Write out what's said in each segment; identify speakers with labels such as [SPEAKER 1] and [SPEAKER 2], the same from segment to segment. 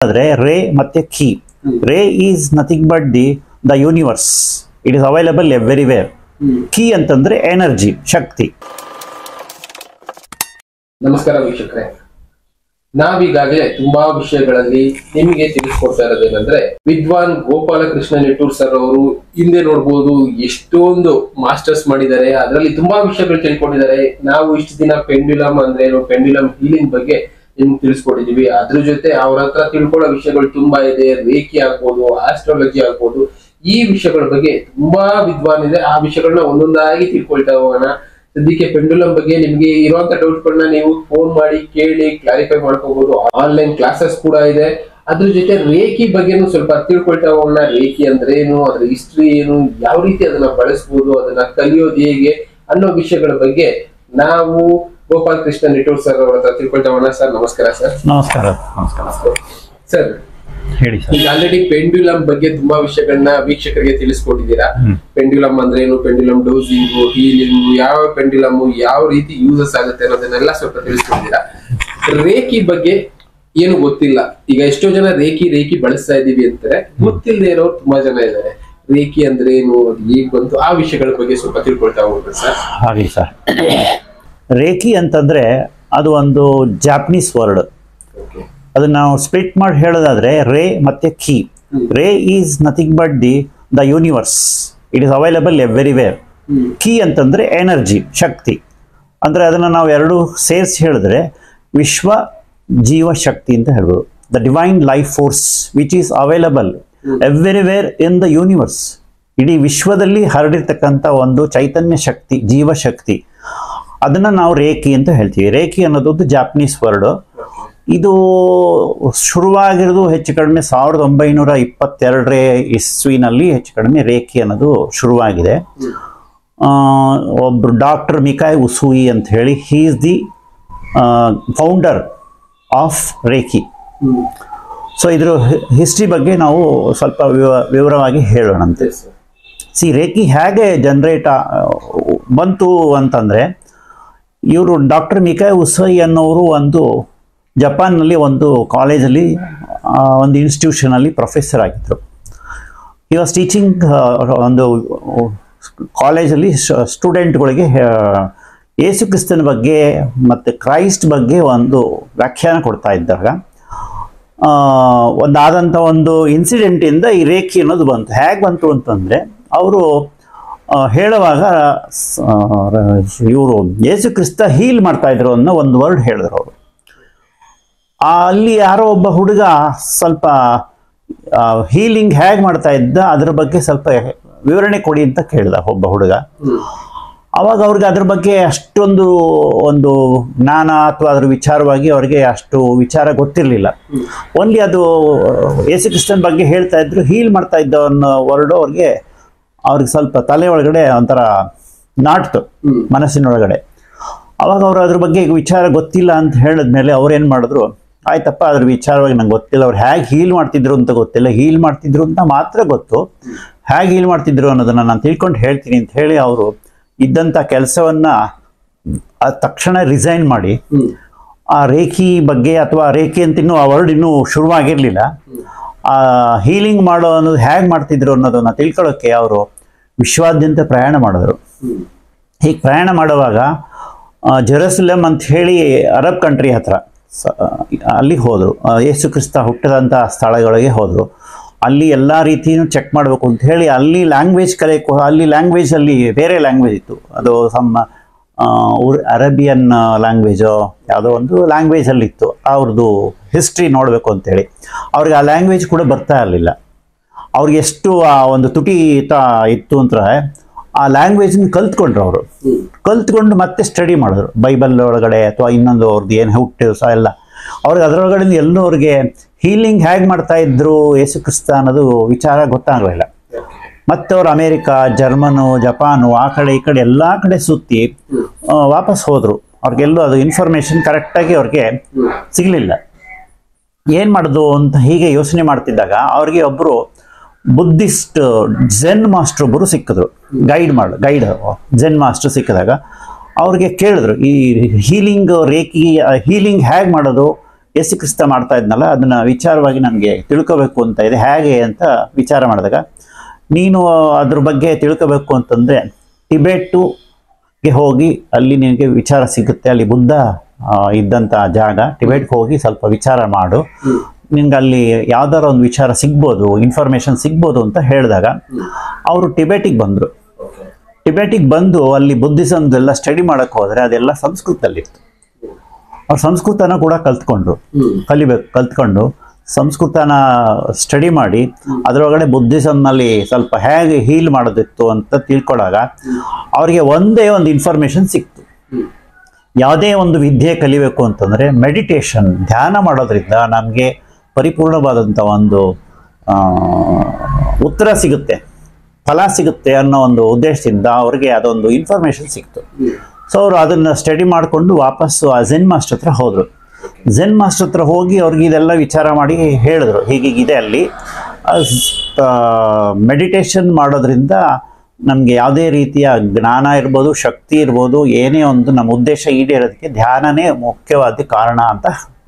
[SPEAKER 1] ಆದರೆ ರೇ ಮತ್ತೆ ಕೀ. ರೇ is nothing but the universe. It is available everywhere. Key ಅಂತಂದ್ರೆ ಎನರ್ಜಿ, ಶಕ್ತಿ.
[SPEAKER 2] ನಮಸ್ಕಾರ ವೀಕ್ಷಕರೇ, ನಾವೀಗಾಗಲೇ ತುಂಬಾ ವಿಷಯಗಳಲ್ಲಿ ನಿಮಗೆ ತಿಳಿಸ್ಕೊಡ್ತಾ ಇರೋದೇನಂದ್ರೆ, ವಿದ್ವಾನ್ ಗೋಪಾಲಕೃಷ್ಣ ನಿಟ್ಟೂರ್ ಸರ್ ಅವರು ಹಿಂದೆ ನೋಡ್ಬೋದು ಎಷ್ಟೊಂದು ಮಾಸ್ಟರ್ಸ್ ಮಾಡಿದ್ದಾರೆ, ಅದರಲ್ಲಿ ತುಂಬಾ ವಿಷಯಗಳು ತಿಳ್ಕೊಂಡಿದ್ದಾರೆ. ನಾವು ಇಷ್ಟು ದಿನ ಪೆಂಡ್ಯುಲಮ್ ಅಂದ್ರೆ ಏನು, ಪೆಂಡ್ಯುಲಮ್ ಹೀಲಿಂಗ್ ಬಗ್ಗೆ ನಿಮ್ಗೆ ತಿಳಿಸ್ಕೊಟ್ಟಿದೀವಿ. ಅದ್ರ ಜೊತೆ ಅವ್ರ ಹತ್ರ ತಿಳ್ಕೊಳ್ಳೋ ವಿಷಯಗಳು ತುಂಬಾ ಇದೆ. ರೇಖಿ ಆಗ್ಬೋದು, ಆಸ್ಟ್ರಾಲಜಿ ಆಗ್ಬೋದು, ಈ ವಿಷಯಗಳ ಬಗ್ಗೆ ತುಂಬಾ ವಿದ್ವಾನ್ ಇದೆ. ಆ ವಿಷಯಗಳನ್ನ ಒಂದೊಂದಾಗಿ ತಿಳ್ಕೊಳ್ತಾ ಹೋಗೋಣ. ಸದ್ಯಕ್ಕೆ ಪೆಂಡುಲಮ್ ಬಗ್ಗೆ ನಿಮ್ಗೆ ಇರುವಂತ ಡೌಟ್ಗಳನ್ನ ನೀವು ಫೋನ್ ಮಾಡಿ ಕೇಳಿ ಕ್ಲಾರಿಫೈ ಮಾಡ್ಕೋಬಹುದು. ಆನ್ಲೈನ್ ಕ್ಲಾಸಸ್ ಕೂಡ ಇದೆ. ಅದ್ರ ಜೊತೆ ರೇಖಿ ಬಗ್ಗೆನೂ ಸ್ವಲ್ಪ ತಿಳ್ಕೊಳ್ತಾ ಹೋಗೋಣ. ರೇಖಿ ಅಂದ್ರೆ ಏನು, ಅದ್ರ ಹಿಸ್ಟ್ರಿ ಏನು, ಯಾವ ರೀತಿ ಅದನ್ನ ಬಳಸ್ಬೋದು, ಅದನ್ನ ಕಲಿಯೋದು ಹೇಗೆ ಅನ್ನೋ ವಿಷಯಗಳ ಬಗ್ಗೆ ನಾವು ಗೋಪಾಲಕೃಷ್ಣ ನಿಟ್ಟೂರ್ ಸರ್ ಅವರ ಹತ್ರ ತಿಳ್ಕೊಳ್ತಾ ಹೋಗೋಣ. ಸರ್ ನಮಸ್ಕಾರ. ಸರ್
[SPEAKER 1] ನಮಸ್ಕಾರ.
[SPEAKER 2] ಸರ್
[SPEAKER 1] ಹೇಳಿ ಸರ್.
[SPEAKER 2] ಈಗ ಆಲ್ರೆಡಿ ಪೆಂಡ್ಯುಲಮ್ ಬಗ್ಗೆ ತುಂಬಾ ವಿಷಯಗಳನ್ನ ವೀಕ್ಷಕರಿಗೆ ತಿಳಿಸ್ಕೊಟ್ಟಿದ್ದೀರಾ. ಪೆಂಡ್ಯುಲಮ್ ಅಂದ್ರೆ ಏನು, ಪೆಂಡ್ಯುಲಮ್ ಡೋಸಿಂಗ್, ಹೀಲಿಂಗ್, ಯಾವ ಪೆಂಡ್ಯುಲಮ್ ಯಾವ ರೀತಿ ಯೂಸಸ್ ಆಗುತ್ತೆ ಅನ್ನೋದನ್ನೆಲ್ಲ ಸ್ವಲ್ಪ ತಿಳಿಸ್ಕೊಟ್ಟಿದ್ದೀರಾ. ರೇಖಿ ಬಗ್ಗೆ ಏನು ಗೊತ್ತಿಲ್ಲ. ಈಗ ಎಷ್ಟೋ ಜನ ರೇಖಿ ಬಳಸ್ತಾ ಇದೀವಿ ಅಂತಾರೆ, ಗೊತ್ತಿಲ್ಲದೆ ಇರೋರು ತುಂಬಾ ಜನ ಇದ್ದಾರೆ. ರೇಖಿ ಅಂದ್ರೆ ಏನು, ಅದು ಹೇಗ್ ಬಂತು, ಆ ವಿಷಯಗಳ ಬಗ್ಗೆ ಸ್ವಲ್ಪ ತಿಳ್ಕೊಳ್ತಾ ಹೋಗ್ಬೋದು ಸರ್.
[SPEAKER 1] ಹಾಗೆ ಸರ್. ರೇಖಿ ಅಂತಂದ್ರೆ ಅದು ಒಂದು ಜಾಪನೀಸ್ ವರ್ಡ್. ಅದನ್ನ ನಾವು ಸ್ಪ್ಲಿಟ್ ಮಾಡಿ ಹೇಳೋದಾದ್ರೆ ರೇ ಮತ್ತೆ ಕೀ. ರೇ is nothing but the universe. It is available everywhere. Key ಅಂತಂದ್ರೆ ಎನರ್ಜಿ, ಶಕ್ತಿ. ಅಂದ್ರೆ ಅದನ್ನ ನಾವು ಎರಡು ಸೇರಿಸಿ ಹೇಳಿದ್ರೆ ವಿಶ್ವ ಜೀವ ಶಕ್ತಿ ಅಂತ ಹೇಳ್ಬೋದು. The divine life force which is available everywhere in the universe. ಇಡೀ ವಿಶ್ವದಲ್ಲಿ ಹರಡಿರ್ತಕ್ಕಂಥ ಒಂದು ಚೈತನ್ಯ ಶಕ್ತಿ, ಜೀವಶಕ್ತಿ. ಅದನ್ನ ನಾವು ರೇಖಿ ಅಂತ ಹೇಳ್ತೀವಿ. ರೇಖಿ ಅನ್ನೋದು ಜಾಪನೀಸ್ ವರ್ಡ್. ಇದು ಶುರುವಾಗಿರೋದು ಹೆಚ್ಚು ಕಡಿಮೆ 1922 ಇಸ್ವಿನಲ್ಲಿ ಹೆಚ್ಚು ಕಡಿಮೆ ರೇಖಿ ಅನ್ನೋದು ಶುರುವಾಗಿದೆ. ಒಬ್ರು ಡಾಕ್ಟರ್ ಮಿಕಾಯ್ ಉಸುಯಿ ಅಂತ ಹೇಳಿ, he is the founder of reiki. So ಇದ್ರ ಹಿಸ್ಟ್ರಿ ಬಗ್ಗೆ ನಾವು ಸ್ವಲ್ಪ ವಿವರವಾಗಿ ಹೇಳೋಣಂತೆ. ರೇಖಿ ಹೇಗೆ ಜನರೇಟ್ ಬಂತು ಅಂತಂದ್ರೆ, ಇವರು ಡಾಕ್ಟರ್ ಮಿಕಾಯ್ ಉಸುಯಿ ಅನ್ನೋರು ಒಂದು ಜಪಾನ್ನಲ್ಲಿ ಒಂದು ಕಾಲೇಜಲ್ಲಿ, ಒಂದು ಇನ್ಸ್ಟಿಟ್ಯೂಷನಲ್ಲಿ ಪ್ರೊಫೆಸರ್ ಆಗಿದ್ದರು. ಈ ವಾಸ್ ಟೀಚಿಂಗ್ ಒಂದು ಕಾಲೇಜಲ್ಲಿ ಸ್ಟೂಡೆಂಟ್ಗಳಿಗೆ ಯೇಸು ಕ್ರಿಸ್ತನ ಬಗ್ಗೆ ಮತ್ತು ಕ್ರೈಸ್ಟ್ ಬಗ್ಗೆ ಒಂದು ವ್ಯಾಖ್ಯಾನ ಕೊಡ್ತಾ ಇದ್ದಾಗ ಒಂದಾದಂಥ ಒಂದು ಇನ್ಸಿಡೆಂಟಿಂದ ಈ ರೇಖಿ ಅನ್ನೋದು ಬಂತು. ಹೇಗೆ ಬಂತು ಅಂತಂದರೆ, ಅವರು ಹೇಳುವಾಗ ಇವರು ಯೇಸು ಕ್ರಿಸ್ತ ಹೀಲ್ ಮಾಡ್ತಾ ಇದ್ರು ಅನ್ನೋ ಒಂದು ವರ್ಡ್ ಹೇಳಿದ್ರು ಅವರು. ಅಲ್ಲಿ ಯಾರೋ ಒಬ್ಬ ಹುಡುಗ ಸ್ವಲ್ಪ ಹೀಲಿಂಗ್ ಹೇಗೆ ಮಾಡ್ತಾ ಇದ್ದ ಅದ್ರ ಬಗ್ಗೆ ಸ್ವಲ್ಪ ವಿವರಣೆ ಕೊಡಿ ಅಂತ ಕೇಳಿದ ಒಬ್ಬ ಹುಡುಗ. ಅವಾಗ ಅವ್ರಿಗೆ ಅದ್ರ ಬಗ್ಗೆ ಅಷ್ಟೊಂದು ಒಂದು ಜ್ಞಾನ ಅಥವಾ ಅದ್ರ ವಿಚಾರವಾಗಿ ಅವ್ರಿಗೆ ಅಷ್ಟು ವಿಚಾರ ಗೊತ್ತಿರಲಿಲ್ಲ. ಓನ್ಲಿ ಅದು ಯೇಸು ಕ್ರಿಸ್ತನ ಬಗ್ಗೆ ಹೇಳ್ತಾ ಇದ್ರು, ಹೀಲ್ ಮಾಡ್ತಾ ಇದ್ದ ಅನ್ನೋ ವರ್ಡು ಅವ್ರಿಗೆ ಸ್ವಲ್ಪ ತಲೆ ಒಳಗಡೆ ಒಂಥರ ನಾಟ್ತು, ಮನಸ್ಸಿನೊಳಗಡೆ. ಅವಾಗ ಅವರು ಅದ್ರ ಬಗ್ಗೆ ವಿಚಾರ ಗೊತ್ತಿಲ್ಲ ಅಂತ ಹೇಳಿದ್ಮೇಲೆ ಅವ್ರು ಏನು ಮಾಡಿದ್ರು, ಆಯ್ತಪ್ಪ ಅದ್ರ ವಿಚಾರವಾಗಿ ನಂಗೆ ಗೊತ್ತಿಲ್ಲ, ಅವ್ರು ಹೇಗೆ ಹೀಲ್ ಮಾಡ್ತಿದ್ರು ಅಂತ ಗೊತ್ತಿಲ್ಲ, ಹೀಲ್ ಮಾಡ್ತಿದ್ರು ಅಂತ ಮಾತ್ರ ಗೊತ್ತು, ಹೇಗೆ ಹೀಲ್ ಮಾಡ್ತಿದ್ರು ಅನ್ನೋದನ್ನ ನಾನು ತಿಳ್ಕೊಂಡು ಹೇಳ್ತೀನಿ ಅಂತ ಹೇಳಿ ಅವರು ಇದ್ದಂಥ ಕೆಲಸವನ್ನ ತಕ್ಷಣ ರಿಸೈನ್ ಮಾಡಿ, ಆ ರೇಖಿ ಬಗ್ಗೆ ಅಥವಾ ರೇಖಿ ಅಂತ ಇನ್ನೂ ಆ ವರ್ಡ್ ಇನ್ನೂ ಶುರುವಾಗಿರಲಿಲ್ಲ, ಆ ಹೀಲಿಂಗ್ ಮಾಡೋ ಅನ್ನೋದು ಹೇಗೆ ಮಾಡ್ತಿದ್ರು ಅನ್ನೋದನ್ನ ತಿಳ್ಕೊಳ್ಳೋಕ್ಕೆ ಅವರು ವಿಶ್ವಾದ್ಯಂತ ಪ್ರಯಾಣ ಮಾಡಿದ್ರು. ಹೀಗೆ ಪ್ರಯಾಣ ಮಾಡುವಾಗ ಜೆರೂಸಲೇಮ್ ಅಂತ ಹೇಳಿ ಅರಬ್ ಕಂಟ್ರಿ ಹತ್ರ ಅಲ್ಲಿಗೆ ಹೋದರು. ಯೇಸು ಕ್ರಿಸ್ತ ಹುಟ್ಟಿದಂಥ ಸ್ಥಳಗಳಿಗೆ ಹೋದರು. ಅಲ್ಲಿ ಎಲ್ಲ ರೀತಿಯೂ ಚೆಕ್ ಮಾಡಬೇಕು ಅಂತ ಹೇಳಿ ಅಲ್ಲಿ ಲ್ಯಾಂಗ್ವೇಜ್ ಕಲಿಯಕ್ಕೆ, ಅಲ್ಲಿ ಲ್ಯಾಂಗ್ವೇಜಲ್ಲಿ ಬೇರೆ ಲ್ಯಾಂಗ್ವೇಜ್ ಇತ್ತು, ಅದು ಅರೇಬಿಯನ್ ಲ್ಯಾಂಗ್ವೇಜು ಯಾವುದೋ ಒಂದು ಲ್ಯಾಂಗ್ವೇಜಲ್ಲಿ ಇತ್ತು. ಅವ್ರದ್ದು ಹಿಸ್ಟ್ರಿ ನೋಡಬೇಕು ಅಂತೇಳಿ ಅವ್ರಿಗೆ ಆ ಲ್ಯಾಂಗ್ವೇಜ್ ಕೂಡ ಬರ್ತಾ ಇರಲಿಲ್ಲ. ಅವ್ರಿಗೆ ಎಷ್ಟು ಆ ಒಂದು ತುಟಿ ಇತ್ತು ಅಂದರೆ ಆ ಲ್ಯಾಂಗ್ವೇಜ್ನ ಕಲ್ತ್ಕೊಂಡ್ರು. ಅವರು ಕಲ್ತ್ಕೊಂಡು ಮತ್ತೆ ಸ್ಟಡಿ ಮಾಡಿದ್ರು, ಬೈಬಲ್ ಒಳಗಡೆ ಅಥವಾ ಇನ್ನೊಂದು ಅವ್ರದ್ದು ಏನು ಹುಟ್ಟು ಎಲ್ಲ. ಅವ್ರಿಗೆ ಅದರೊಳಗಡೆ ಎಲ್ಲೂ ಅವ್ರಿಗೆ ಹೀಲಿಂಗ್ ಹೇಗೆ ಮಾಡ್ತಾ ಇದ್ರು ಯೇಸು ಕ್ರಿಸ್ತ ಅನ್ನೋದು ವಿಚಾರ ಗೊತ್ತಾಗಲಿಲ್ಲ. ಮತ್ತೆ ಅವರು ಅಮೇರಿಕಾ, ಜರ್ಮನು, ಜಪಾನು, ಆ ಕಡೆ ಈ ಕಡೆ ಎಲ್ಲ ಕಡೆ ಸುತ್ತಿ ವಾಪಸ್ ಹೋದರು. ಅವ್ರಿಗೆಲ್ಲೂ ಅದು ಇನ್ಫಾರ್ಮೇಶನ್ ಕರೆಕ್ಟಾಗಿ ಅವ್ರಿಗೆ ಸಿಗಲಿಲ್ಲ. ಏನು ಮಾಡೋದು ಅಂತ ಹೀಗೆ ಯೋಚನೆ ಮಾಡ್ತಿದ್ದಾಗ ಅವ್ರಿಗೆ ಒಬ್ಬರು ಬುದ್ಧಿಸ್ಟ್ ಝೆನ್ ಮಾಸ್ಟರ್ ಒಬ್ಬರು ಸಿಕ್ಕಿದ್ರು, ಗೈಡ್ ಝೆನ್ ಮಾಸ್ಟರ್ ಸಿಕ್ಕಿದಾಗ ಅವ್ರಿಗೆ ಕೇಳಿದ್ರು, ಈ ಹೀಲಿಂಗ್ ರೇಖಿ ಹೀಲಿಂಗ್ ಹೇಗೆ ಮಾಡೋದು, ಯೇಸು ಕ್ರಿಸ್ತ ಮಾಡ್ತಾ ಇದ್ನಲ್ಲ ಅದನ್ನ ವಿಚಾರವಾಗಿ ನನಗೆ ತಿಳ್ಕೋಬೇಕು ಅಂತ ಇದೆ, ಹೇಗೆ ಅಂತ ವಿಚಾರ ಮಾಡಿದಾಗ ನೀನು ಅದ್ರ ಬಗ್ಗೆ ತಿಳ್ಕೋಬೇಕು ಅಂತಂದರೆ ಟಿಬೆಟ್ಗೆ ಹೋಗಿ ಅಲ್ಲಿ ನಿನಗೆ ವಿಚಾರ ಸಿಗುತ್ತೆ. ಅಲ್ಲಿ ಬುದ್ಧ ಇದ್ದಂಥ ಜಾಗ, ಟಿಬೆಟ್ಗೆ ಹೋಗಿ ಸ್ವಲ್ಪ ವಿಚಾರ ಮಾಡು, ನಿನ್ಗೆ ಅಲ್ಲಿ ಯಾವ್ದಾರ ಒಂದು ವಿಚಾರ ಸಿಗ್ಬೋದು, ಇನ್ಫಾರ್ಮೇಶನ್ ಸಿಗ್ಬೋದು ಅಂತ ಹೇಳಿದಾಗ ಅವರು ಟಿಬೆಟಿಗೆ ಬಂದರು. ಟಿಬೆಟಿಗೆ ಬಂದು ಅಲ್ಲಿ ಬುದ್ಧಿಸಮ್ದೆಲ್ಲ ಸ್ಟಡಿ ಮಾಡಕ್ಕೆ ಹೋದರೆ ಅದೆಲ್ಲ ಸಂಸ್ಕೃತದಲ್ಲಿತ್ತು. ಅವ್ರು ಸಂಸ್ಕೃತನ ಕೂಡ ಕಲ್ತ್ಕೊಂಡು ಸಂಸ್ಕೃತನ ಸ್ಟಡಿ ಮಾಡಿ ಅದರೊಳಗಡೆ ಬುದ್ಧಿಸಮ್ನಲ್ಲಿ ಸ್ವಲ್ಪ ಹೇಗೆ ಹೀಲ್ ಮಾಡೋದಿತ್ತು ಅಂತ ತಿಳ್ಕೊಂಡಾಗ ಅವರಿಗೆ ಒಂದೇ ಒಂದು ಇನ್ಫಾರ್ಮೇಶನ್ ಸಿಕ್ತು. ಯಾವುದೇ ಒಂದು ವಿದ್ಯೆ ಕಲಿಬೇಕು ಅಂತಂದರೆ ಮೆಡಿಟೇಷನ್, ಧ್ಯಾನ ಮಾಡೋದ್ರಿಂದ ನಮಗೆ ಪರಿಪೂರ್ಣವಾದಂಥ ಒಂದು ಉತ್ತರ ಸಿಗುತ್ತೆ, ಫಲ ಸಿಗುತ್ತೆ ಅನ್ನೋ ಒಂದು ಉದ್ದೇಶದಿಂದ ಅವ್ರಿಗೆ ಅದೊಂದು ಇನ್ಫಾರ್ಮೇಶನ್ ಸಿಕ್ತು. ಸೊ ಅವರು ಅದನ್ನು ಸ್ಟಡಿ ಮಾಡಿಕೊಂಡು ವಾಪಸ್ಸು ಆ ಝೆನ್ ಮಾಸ್ಟರ್ ಹತ್ರ ಹೋದರು. ಝೆನ್ ಮಾಸ್ಟರ್ ಹತ್ರ ಹೋಗಿ ಅವ್ರಿಗೆ ಇದೆಲ್ಲ ವಿಚಾರ ಮಾಡಿ ಹೇಳಿದ್ರು, ಹೀಗೀಗಿದೆ ಅಲ್ಲಿ ಮೆಡಿಟೇಷನ್ ಮಾಡೋದ್ರಿಂದ ನಮಗೆ ಯಾವುದೇ ರೀತಿಯ ಜ್ಞಾನ ಇರ್ಬೋದು, ಶಕ್ತಿ ಇರ್ಬೋದು, ಏನೇ ಒಂದು ನಮ್ಮ ಉದ್ದೇಶ ಈಡೇರೋದಕ್ಕೆ ಧ್ಯಾನನೇ ಮುಖ್ಯವಾದ ಕಾರಣ ಅಂತ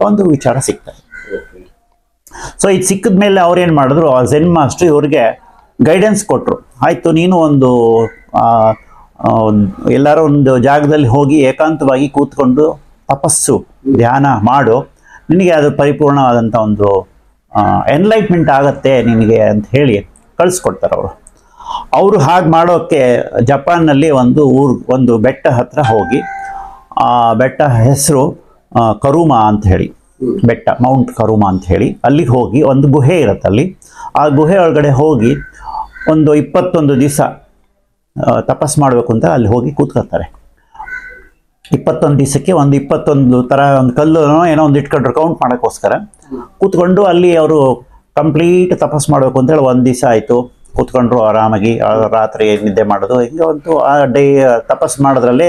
[SPEAKER 1] ಒಂದು ವಿಚಾರ ಸಿಗ್ತದೆ. ಸೊ ಇದು ಸಿಕ್ಕಿದ ಮೇಲೆ ಅವ್ರೇನು ಮಾಡಿದ್ರು, ಆ ಝೆನ್ ಮಾಸ್ಟರ್ ಇವ್ರಿಗೆ ಗೈಡೆನ್ಸ್ ಕೊಟ್ಟರು. ಆಯಿತು, ನೀನು ಒಂದು ಎಲ್ಲರೂ ಒಂದು ಜಾಗದಲ್ಲಿ ಹೋಗಿ ಏಕಾಂತವಾಗಿ ಕೂತ್ಕೊಂಡು ತಪಸ್ಸು ಧ್ಯಾನ ಮಾಡು, ನಿನಗೆ ಅದು ಪರಿಪೂರ್ಣವಾದಂಥ ಒಂದು ಎನ್ಲೈಟ್ಮೆಂಟ್ ಆಗತ್ತೆ ನಿನಗೆ ಅಂತ ಹೇಳಿ ಕಳಿಸ್ಕೊಡ್ತಾರೆ ಅವರು. ಅವರು ಹಾಗೆ ಮಾಡೋಕ್ಕೆ ಜಪಾನ್ನಲ್ಲಿ ಒಂದು ಬೆಟ್ಟ ಹತ್ರ ಹೋಗಿ, ಆ ಬೆಟ್ಟ ಹೆಸರು ಕರುಮಾ ಅಂತ ಹೇಳಿ, ಬೆಟ್ಟ ಮೌಂಟ್ ಕರುಮಾ ಅಂತ ಹೇಳಿ, ಅಲ್ಲಿಗೆ ಹೋಗಿ ಒಂದು ಗುಹೆ ಇರುತ್ತೆ ಅಲ್ಲಿ. ಆ ಗುಹೆ ಒಳಗಡೆ ಹೋಗಿ ಒಂದು 21 ದಿವಸ ತಪಸ್ ಮಾಡಬೇಕು ಅಂತ ಅಲ್ಲಿ ಹೋಗಿ ಕೂತ್ಕೊಳ್ತಾರೆ. 21 ದಿವಸಕ್ಕೆ 21 ಥರ ಒಂದು ಕಲ್ಲು ಏನೋ ಒಂದು ಇಟ್ಕೊಂಡ್ರು ಕೌಂಟ್ ಮಾಡೋಕ್ಕೋಸ್ಕರ ಕೂತ್ಕೊಂಡು ಅಲ್ಲಿ ಅವರು ಕಂಪ್ಲೀಟ್ ತಪಸ್ ಮಾಡಬೇಕು ಅಂತೇಳಿ 1 ದಿವಸ ಆಯಿತು. ಕೂತ್ಕೊಂಡ್ರು ಆರಾಮಾಗಿ, ರಾತ್ರಿ ನಿದ್ದೆ ಮಾಡೋದು, ಹಿಂಗೆ ಒಂದು ಆ ಡೇ ತಪಸ್ ಮಾಡೋದ್ರಲ್ಲೇ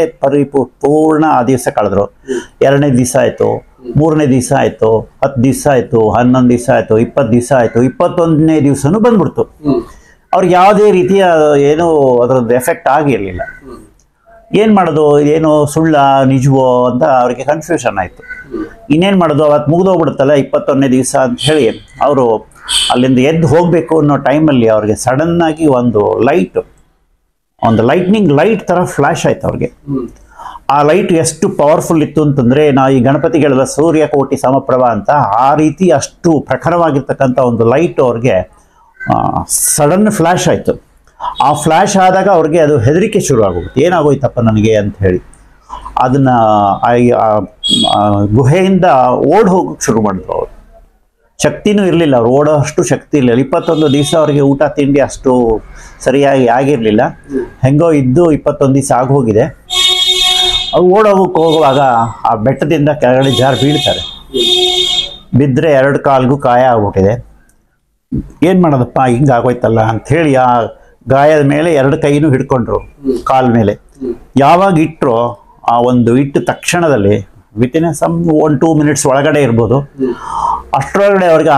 [SPEAKER 1] ಪೂರ್ಣ ಆ ದಿವಸ ಕಳೆದ್ರು. 2ನೇ ದಿವಸ ಆಯಿತು, 3ನೇ ದಿವಸ ಆಯಿತು, 10 ದಿವಸ ಆಯಿತು, 11 ದಿವಸ ಆಯಿತು, 20 ದಿವಸ ಆಯಿತು, 21ನೇ ದಿವಸನೂ ಬಂದ್ಬಿಡ್ತು. ಅವ್ರಿಗೆ ಯಾವುದೇ ರೀತಿಯ ಏನೂ ಅದರದ್ದು ಎಫೆಕ್ಟ್ ಆಗಿರಲಿಲ್ಲ. ಏನು ಮಾಡೋದು, ಏನು ಸುಳ್ಳ ನಿಜವೋ ಅಂತ ಅವ್ರಿಗೆ ಕನ್ಫ್ಯೂಷನ್ ಆಯಿತು. ಇನ್ನೇನು ಮಾಡೋದು, ಅವತ್ತು ಮುಗಿದೋಗ್ಬಿಡುತ್ತಲ್ಲ 21ನೇ ದಿವಸ ಅಂತ ಹೇಳಿ ಅವರು ಅಲ್ಲಿಂದ ಎದ್ದು ಹೋಗಬೇಕು ಅನ್ನೋ ಟೈಮಲ್ಲಿ ಅವ್ರಿಗೆ ಸಡನ್ನಾಗಿ ಒಂದು ಲೈಟ್ನಿಂಗ್ ಲೈಟ್ ಥರ ಫ್ಲ್ಯಾಶ್ ಆಯ್ತು ಅವ್ರಿಗೆ. ಆ ಲೈಟ್ ಎಷ್ಟು ಪವರ್ಫುಲ್ ಇತ್ತು ಅಂತಂದರೆ, ನಾವು ಈ ಗಣಪತಿಗಳ ಸೂರ್ಯಕೋಟಿ ಸಮಪ್ರಭಾ ಅಂತ ಆ ರೀತಿ ಅಷ್ಟು ಪ್ರಖರವಾಗಿರ್ತಕ್ಕಂಥ ಒಂದು ಲೈಟ್ ಅವ್ರಿಗೆ ಸಡನ್ ಫ್ಲ್ಯಾಶ್ ಆಯಿತು. ಆ ಫ್ಲ್ಯಾಶ್ ಆದಾಗ ಅವ್ರಿಗೆ ಅದು ಹೆದರಿಕೆ ಶುರು ಆಗೋಗುತ್ತೆ, ಏನಾಗೋಯ್ತಪ್ಪ ನನಗೆ ಅಂತ ಹೇಳಿ. ಅದನ್ನು ಗುಹೆಯಿಂದ ಓಡ್ ಹೋಗೋಕ್ಕೆ ಶುರು ಮಾಡಿದ್ರು. ಅವರು ಶಕ್ತಿನೂ ಇರಲಿಲ್ಲ, ಅವ್ರು ಓಡೋ ಅಷ್ಟು ಶಕ್ತಿ ಇರಲಿಲ್ಲ. 21 ದಿವಸ ಅವರಿಗೆ ಊಟ ತಿಂಡಿ ಅಷ್ಟು ಸರಿಯಾಗಿ ಆಗಿರಲಿಲ್ಲ. ಹೆಂಗೋ ಇದ್ದು 21 ದಿವಸ ಆಗೋಗಿದೆ. ಅವ್ರು ಓಡೋಗಕ್ಕೆ ಹೋಗುವಾಗ ಆ ಬೆಟ್ಟದಿಂದ ಕೆಳಗಡೆ ಜಾರು ಬೀಳ್ತಾರೆ. ಬಿದ್ದರೆ 2 ಕಾಲ್ಗೂ ಗಾಯ ಆಗ್ಬಿಟ್ಟಿದೆ. ಏನು ಮಾಡೋದಪ್ಪ, ಹಿಂಗೆ ಆಗೋಯ್ತಲ್ಲ ಅಂಥೇಳಿ ಆ ಗಾಯದ ಮೇಲೆ 2 ಕೈನೂ ಹಿಡ್ಕೊಂಡ್ರು ಕಾಲ ಮೇಲೆ. ಯಾವಾಗ ಇಟ್ಟರು ಆ ಒಂದು ಇಟ್ಟ ತಕ್ಷಣದಲ್ಲಿ ವಿತಿನ್ ಸಮ್ 1-2 ಮಿನಿಟ್ಸ್ ಒಳಗಡೆ ಇರ್ಬೋದು, ಅಷ್ಟರೊಳಗಡೆ ಅವ್ರಿಗೆ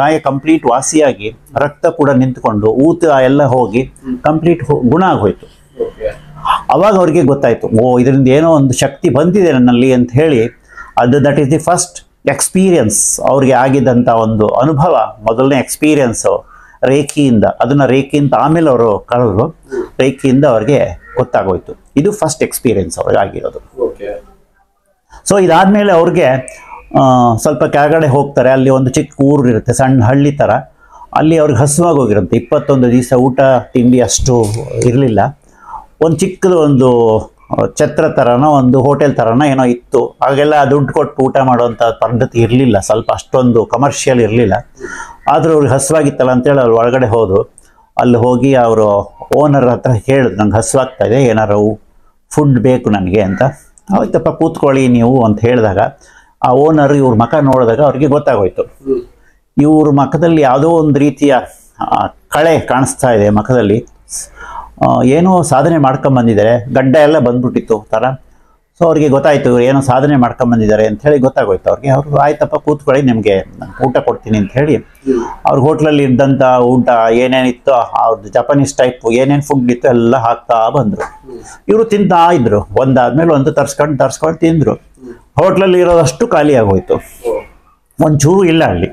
[SPEAKER 1] ಗಾಯ ಕಂಪ್ಲೀಟ್ ವಾಸಿಯಾಗಿ ರಕ್ತ ಕೂಡ ನಿಂತ್ಕೊಂಡು ಊತ ಎಲ್ಲ ಹೋಗಿ ಕಂಪ್ಲೀಟ್ ಗುಣ ಆಗೋಯ್ತು. ಅವಾಗ ಅವ್ರಿಗೆ ಗೊತ್ತಾಯ್ತು, ಇದರಿಂದ ಏನೋ ಒಂದು ಶಕ್ತಿ ಬಂದಿದೆ ನನ್ನಲ್ಲಿ ಅಂತ ಹೇಳಿ. That is the first experience ಅವ್ರಿಗೆ ಆಗಿದ್ದಂಥ ಒಂದು ಅನುಭವ, ಮೊದಲನೇ ಎಕ್ಸ್ಪೀರಿಯನ್ಸು ರೇಖಿಯಿಂದ. ಅದನ್ನು ರೇಖಿಯಿಂದ ಆಮೇಲೆ ಅವರು ಕಳೆದ್ರು, ರೇಖಿಯಿಂದ ಅವ್ರಿಗೆ ಗೊತ್ತಾಗೋಯ್ತು. ಇದು ಫಸ್ಟ್ ಎಕ್ಸ್ಪೀರಿಯನ್ಸ್ ಅವ್ರಿಗೆ ಆಗಿರೋದು. ಸೊ ಇದಾದಮೇಲೆ ಅವ್ರಿಗೆ ಸ್ವಲ್ಪ ಕೆಳಗಡೆ ಹೋಗ್ತಾರೆ. ಅಲ್ಲಿ ಒಂದು ಚಿಕ್ಕ ಊರು ಇರುತ್ತೆ, ಸಣ್ಣ ಹಳ್ಳಿ ಥರ. ಅಲ್ಲಿ ಅವ್ರಿಗೆ ಹಸುವಾಗಿ ಹೋಗಿರುತ್ತೆ. 21 ದಿವಸ ಊಟ ತಿಂಡಿ ಅಷ್ಟು ಇರಲಿಲ್ಲ. ಒಂದು ಚಿಕ್ಕದು ಒಂದು ಛತ್ರ ಥರನೋ ಒಂದು ಹೋಟೆಲ್ ಥರನೋ ಏನೋ ಇತ್ತು. ಆಗೆಲ್ಲ ದುಡ್ಡು ಕೊಟ್ಟು ಊಟ ಮಾಡೋವಂಥ ಪದ್ಧತಿ ಇರಲಿಲ್ಲ, ಸ್ವಲ್ಪ ಅಷ್ಟೊಂದು ಕಮರ್ಷಿಯಲ್ ಇರಲಿಲ್ಲ. ಆದರೂ ಅವ್ರಿಗೆ ಹಸುವಾಗಿತ್ತಲ್ಲ ಅಂತೇಳಿ ಅವ್ರು ಒಳಗಡೆ ಹೋದರು. ಅಲ್ಲಿ ಹೋಗಿ ಅವರು ಓನರ್ ಹತ್ರ ಹೇಳಿದ್ರು, ನಂಗೆ ಹಸುವಾಗ್ತಾ ಇದೆ, ಏನಾರು ಫುಡ್ ಬೇಕು ನನಗೆ ಅಂತ. ಆಯ್ತಪ್ಪ ಕೂತ್ಕೊಳ್ಳಿ ನೀವು ಅಂತ ಹೇಳಿದಾಗ ಆ ಓನರ್ ಇವ್ರ ಮುಖ ನೋಡಿದಾಗ ಅವ್ರಿಗೆ ಗೊತ್ತಾಗೋಯ್ತು, ಇವ್ರ ಮುಖದಲ್ಲಿ ಯಾವುದೋ ಒಂದು ರೀತಿಯ ಕಳೆ ಕಾಣಿಸ್ತಾ ಇದೆ ಮುಖದಲ್ಲಿ. ಏನೋ ಸಾಧನೆ ಮಾಡ್ಕೊಂಬಂದಿದ್ದಾರೆ, ಗಡ್ಡ ಎಲ್ಲ ಬಂದ್ಬಿಟ್ಟಿತ್ತು ಥರ. ಸೊ ಅವ್ರಿಗೆ ಗೊತ್ತಾಯ್ತು ಇವ್ರು ಏನೋ ಸಾಧನೆ ಮಾಡ್ಕೊಂಬಂದಿದ್ದಾರೆ ಅಂತ ಹೇಳಿ ಗೊತ್ತಾಗೋಯ್ತು ಅವ್ರಿಗೆ. ಅವರು ಆಯ್ತಪ್ಪ ಕೂತ್ಕೊಳ್ಳಿ, ನಿಮಗೆ ಊಟ ಕೊಡ್ತೀನಿ ಅಂತ ಹೇಳಿ ಅವ್ರ ಹೋಟ್ಲಲ್ಲಿ ಇದ್ದಂಥ ಊಟ ಏನೇನಿತ್ತು ಅವ್ರದ್ದು ಜಪಾನೀಸ್ ಟೈಪ್ ಏನೇನು ಫುಡ್ ಇತ್ತು ಎಲ್ಲ ಹಾಕ್ತಾ ಬಂದರು. ಇವರು ತಿಂತಾ ಇದ್ರು, ಒಂದಾದ್ಮೇಲೆ ಒಂದು ತರ್ಸ್ಕೊಂಡು ತಿಂದರು. ಹೋಟ್ಲಲ್ಲಿ ಇರೋದಷ್ಟು ಖಾಲಿ ಆಗೋಯ್ತು, ಒಂಚೂರು ಇಲ್ಲ ಅಲ್ಲಿ.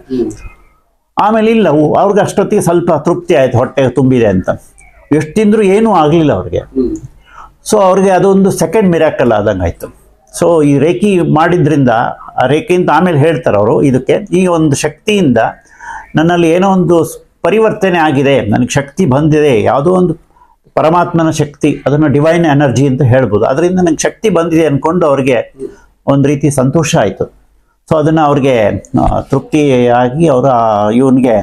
[SPEAKER 1] ಆಮೇಲೆ ಇಲ್ಲ, ಅವ್ರಿಗೆ ಅಷ್ಟೊತ್ತಿಗೆ ಸ್ವಲ್ಪ ತೃಪ್ತಿ ಆಯ್ತು, ಹೊಟ್ಟೆ ತುಂಬಿದೆ ಅಂತ. ಎಷ್ಟು ತಿಂದರೂ ಏನೂ ಆಗಲಿಲ್ಲ ಅವ್ರಿಗೆ. ಸೊ ಅವ್ರಿಗೆ ಅದೊಂದು ಸೆಕೆಂಡ್ ಮಿರಾಕಲ್ ಆದಂಗೆ ಆಯಿತು. ಸೊ ಈ ರೇಖಿ ಮಾಡಿದ್ರಿಂದ, ಆ ರೇಖಿ ಅಂತ ಆಮೇಲೆ ಹೇಳ್ತಾರೆ ಅವರು, ಇದಕ್ಕೆ ಈ ಒಂದು ಶಕ್ತಿಯಿಂದ ನನ್ನಲ್ಲಿ ಏನೋ ಒಂದು ಪರಿವರ್ತನೆ ಆಗಿದೆ, ನನಗೆ ಶಕ್ತಿ ಬಂದಿದೆ, ಯಾವುದೋ ಒಂದು ಪರಮಾತ್ಮನ ಶಕ್ತಿ, ಅದನ್ನು ಡಿವೈನ್ ಎನರ್ಜಿ ಅಂತ ಹೇಳ್ಬೋದು, ಅದರಿಂದ ನನಗೆ ಶಕ್ತಿ ಬಂದಿದೆ ಅಂದ್ಕೊಂಡು ಅವ್ರಿಗೆ ಒಂದು ರೀತಿ ಸಂತೋಷ ಆಯಿತು. ಸೊ ಅದನ್ನು ಅವ್ರಿಗೆ ತೃಪ್ತಿಯಾಗಿ ಅವರ ಇವನಿಗೆ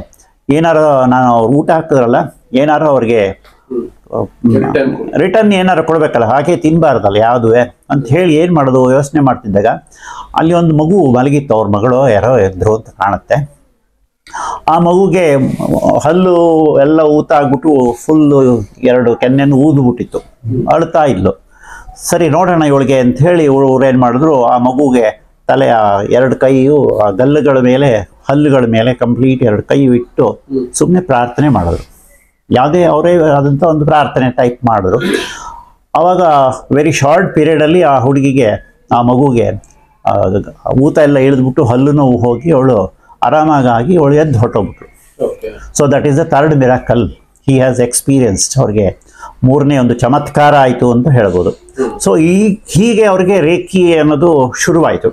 [SPEAKER 1] ಏನಾರು, ನಾನು ಅವ್ರು ಊಟ ಹಾಕಿದ್ರಲ್ಲ, ಏನಾರು ಅವ್ರಿಗೆ ರಿಟರ್ನ್ ಏನಾರು ಕೊಡಬೇಕಲ್ಲ, ಹಾಗೆ ತಿನ್ನಬಾರ್ದಲ್ಲ ಯಾವುದುವೆ ಅಂತ ಹೇಳಿ ಏನು ಮಾಡೋದು ಯೋಚನೆ ಮಾಡ್ತಿದ್ದಾಗ ಅಲ್ಲಿ ಒಂದು ಮಗು ಮಲಗಿತ್ತು, ಅವ್ರ ಮಗಳು ಯಾರೋ ಇದ್ರು ಅಂತ ಕಾಣುತ್ತೆ. ಆ ಮಗುಗೆ ಹಲ್ಲು ಎಲ್ಲ ಊತ ಆಗ್ಬಿಟ್ಟು ಫುಲ್ಲು 2 ಕೆನ್ನೆಯನ್ನು ಊದ್ಬಿಟ್ಟಿತ್ತು, ಅಳ್ತಾ ಇದ್ಲು. ಸರಿ ನೋಡೋಣ ಇವಳಿಗೆ ಅಂತ ಹೇಳಿ ಇವ್ರು ಏನು ಮಾಡಿದ್ರು, ಆ ಮಗುಗೆ ತಲೆಯ 2 ಕೈಯು ಆ ಗಲ್ಲುಗಳ ಮೇಲೆ, ಹಲ್ಲುಗಳ ಮೇಲೆ ಕಂಪ್ಲೀಟ್ 2 ಕೈ ಇಟ್ಟು ಸುಮ್ಮನೆ ಪ್ರಾರ್ಥನೆ ಮಾಡಿದ್ರು. ಯಾವುದೇ ಅವರೇ ಆದಂಥ ಒಂದು ಪ್ರಾರ್ಥನೆ ಟೈಪ್ ಮಾಡಿದ್ರು. ಆವಾಗ ವೆರಿ ಶಾರ್ಟ್ ಪೀರಿಯಡಲ್ಲಿ ಆ ಹುಡುಗಿಗೆ, ಆ ಮಗುಗೆ ಊತ ಎಲ್ಲ ಇಳಿದ್ಬಿಟ್ಟು ಹಲ್ಲು ನೋವು ಹೋಗಿ ಅವಳು ಆರಾಮಾಗಿ ಅವಳು ಎದ್ದು ಹೊಟ್ಟೋಗ್ಬಿಟ್ರು. So that is the third miracle he has experienced. ಅವ್ರಿಗೆ 3ನೇ ಒಂದು ಚಮತ್ಕಾರ ಆಯಿತು ಅಂತ ಹೇಳ್ಬೋದು. ಸೊ ಹೀಗೆ ಅವ್ರಿಗೆ ರೇಖಿ ಅನ್ನೋದು ಶುರುವಾಯಿತು.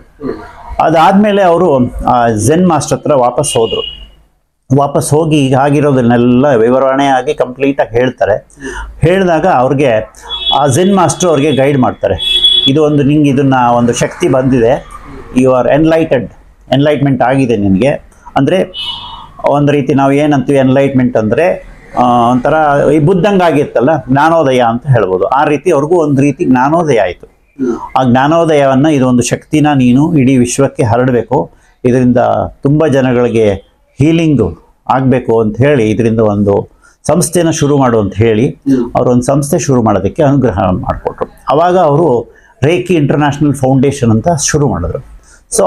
[SPEAKER 1] ಅದಾದಮೇಲೆ ಅವರು ಝೆನ್ ಮಾಸ್ಟರ್ ಹತ್ರ ವಾಪಸ್ ಹೋದರು. ವಾಪಸ್ ಹೋಗಿ ಈಗ ಆಗಿರೋದನ್ನೆಲ್ಲ ವಿವರಣೆಯಾಗಿ ಕಂಪ್ಲೀಟಾಗಿ ಹೇಳ್ತಾರೆ. ಹೇಳಿದಾಗ ಅವ್ರಿಗೆ ಆ ಝೆನ್ ಮಾಸ್ಟರ್ ಅವ್ರಿಗೆ ಗೈಡ್ ಮಾಡ್ತಾರೆ. ಇದು ಒಂದು, ನಿಂಗೆ ಇದನ್ನು ಒಂದು ಶಕ್ತಿ ಬಂದಿದೆ, ಯು ಆರ್ ಎನ್ಲೈಟ್ಮೆಂಟ್ ಆಗಿದೆ ನಿನಗೆ. ಅಂದರೆ ಒಂದು ರೀತಿ ನಾವು ಏನಂತೀವಿ ಎನ್ಲೈಟ್ಮೆಂಟ್ ಅಂದರೆ ಒಂಥರ ಈ ಬುದ್ಧಂಗಾಗಿತ್ತಲ್ಲ, ಜ್ಞಾನೋದಯ ಅಂತ ಹೇಳ್ಬೋದು. ಆ ರೀತಿ ಅವ್ರಿಗೂ ಒಂದು ರೀತಿ ಜ್ಞಾನೋದಯ ಆಯಿತು. ಆ ಜ್ಞಾನೋದಯವನ್ನು, ಇದೊಂದು ಶಕ್ತಿನ ನೀನು ಇಡೀ ವಿಶ್ವಕ್ಕೆ ಹರಡಬೇಕು, ಇದರಿಂದ ತುಂಬ ಜನಗಳಿಗೆ ಹೀಲಿಂಗು ಆಗಬೇಕು ಅಂತ ಹೇಳಿ ಇದರಿಂದ ಒಂದು ಸಂಸ್ಥೆನ ಶುರು ಮಾಡು ಅಂತ ಹೇಳಿ ಅವರೊಂದು ಸಂಸ್ಥೆ ಶುರು ಮಾಡೋದಕ್ಕೆ ಅನುಗ್ರಹ ಮಾಡಿಕೊಟ್ರು. ಆವಾಗ ಅವರು ರೇಖಿ ಇಂಟರ್ನ್ಯಾಷನಲ್ ಫೌಂಡೇಶನ್ ಅಂತ ಶುರು ಮಾಡಿದ್ರು. ಸೊ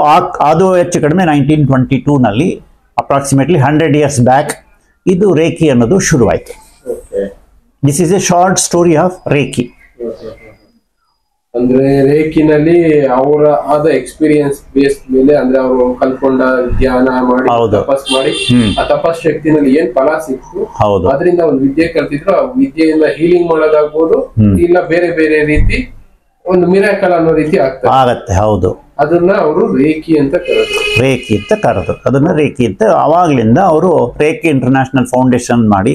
[SPEAKER 1] ಅದು ಹೆಚ್ಚು ಕಡಿಮೆ 1922ನಲ್ಲಿ, ಅಪ್ರಾಕ್ಸಿಮೇಟ್ಲಿ 100 years ಬ್ಯಾಕ್ ಇದು ರೇಖಿ ಅನ್ನೋದು ಶುರುವಾಯಿತು. This is A short story of reiki.
[SPEAKER 2] ಅಂದ್ರೆ ರೇಖಿನಲ್ಲಿ ಅವರ ಆದ ಎಕ್ಸ್ಪೀರಿಯನ್ಸ್ ಬೇಸ್ ಮೇಲೆ, ಅಂದ್ರೆ ಅವರು ಕಲ್ಕೊಂಡ ಧ್ಯಾನ ಮಾಡಿ ತಪಸ್ ಮಾಡಿ ಆ ತಪಸ್ ಶಕ್ತಿನಲ್ಲಿ ಏನ್ ಫಲ ಸಿಕ್ತು, ಅದರಿಂದ ಒಂದು ವಿದ್ಯೆ ಕಲ್ತಿದ್ರು. ಆ ವಿದ್ಯೆಯಿಂದ ಹೀಲಿಂಗ್ ಮಾಡೋದಾಗ್ಬೋದು, ಇಲ್ಲ ಬೇರೆ ಬೇರೆ ರೀತಿ ಒಂದು ಮಿರಾಕಲ್ ಅನ್ನೋ ರೀತಿ
[SPEAKER 1] ಆಗತ್ತೆ. ಹೌದು,
[SPEAKER 2] ಅದನ್ನ ಅವರು ರೇಖಿ ಅಂತ ಕರೆದ್ರು.
[SPEAKER 1] ಅದನ್ನ ರೇಖಿ ಅಂತ ಅವಾಗ್ಲಿಂದ ಅವರು ರೇಖಿ ಇಂಟರ್ನ್ಯಾಷನಲ್ ಫೌಂಡೇಶನ್ ಮಾಡಿ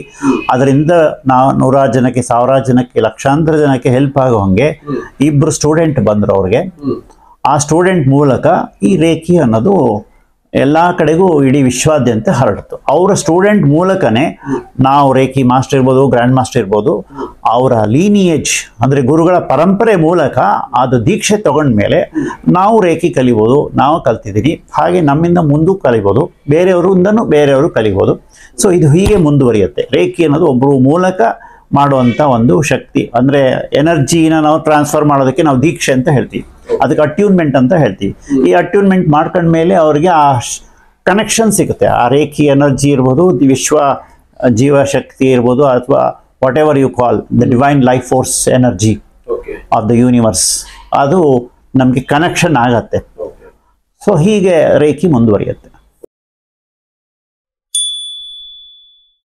[SPEAKER 1] ಅದರಿಂದ 100 ಜನಕ್ಕೆ, 1000 ಜನಕ್ಕೆ, ಲಕ್ಷಾಂತರ ಜನಕ್ಕೆ ಹೆಲ್ಪ್ ಆಗೋ ಹಂಗೆ 2 ಸ್ಟೂಡೆಂಟ್ ಬಂದರು ಅವ್ರಿಗೆ. ಆ ಸ್ಟೂಡೆಂಟ್ ಮೂಲಕ ಈ ರೇಖಿ ಅನ್ನೋದು ಎಲ್ಲ ಕಡೆಗೂ ಇಡೀ ವಿಶ್ವಾದ್ಯಂತ ಹರಡಿತು. ಅವರ ಸ್ಟೂಡೆಂಟ್ ಮೂಲಕನೇ ನಾವು ರೇಖಿ ಮಾಸ್ಟರ್ ಇರ್ಬೋದು, ಗ್ರ್ಯಾಂಡ್ ಮಾಸ್ಟರ್ ಇರ್ಬೋದು, ಅವರ ಲೀನಿಯೇಜ್ ಅಂದರೆ ಗುರುಗಳ ಪರಂಪರೆ ಮೂಲಕ ಅದು ದೀಕ್ಷೆ ತಗೊಂಡ್ಮೇಲೆ ನಾವು ರೇಖಿ ಕಲಿಬೋದು. ನಾವು ಕಲ್ತಿದ್ದೀವಿ, ಹಾಗೆ ನಮ್ಮಿಂದ ಮುಂದೂ ಕಲಿಬೋದು, ಬೇರೆಯವರು ಕಲಿಬೋದು. ಸೊ ಇದು ಹೀಗೆ ಮುಂದುವರಿಯುತ್ತೆ. ರೇಖಿ ಅನ್ನೋದು ಒಬ್ಬರು ಮೂಲಕ ಮಾಡುವಂಥ ಒಂದು ಶಕ್ತಿ. ಅಂದರೆ ಎನರ್ಜಿನ ನಾವು ಟ್ರಾನ್ಸ್ಫರ್ ಮಾಡೋದಕ್ಕೆ ನಾವು ದೀಕ್ಷೆ ಅಂತ ಹೇಳ್ತೀವಿ, ಅದಕ್ಕೆ ಅಟ್ಯೂನ್ಮೆಂಟ್ ಅಂತ ಹೇಳ್ತೀವಿ. ಈ ಅಟ್ಯೂನ್ಮೆಂಟ್ ಮಾಡ್ಕೊಂಡ್ಮೇಲೆ ಅವ್ರಿಗೆ ಆ ಕನೆಕ್ಷನ್ ಸಿಗುತ್ತೆ. ಆ ರೇಖಿ ಎನರ್ಜಿ ಇರ್ಬೋದು, ವಿಶ್ವ ಜೀವಶಕ್ತಿ ಇರ್ಬೋದು, ಅಥವಾ whatever you call the divine life force energy of the universe, ಅದು ನಮಗೆ ಕನೆಕ್ಷನ್ ಆಗತ್ತೆ. ಸೊ ಹೀಗೆ ರೇಖಿ ಮುಂದುವರಿಯುತ್ತೆ.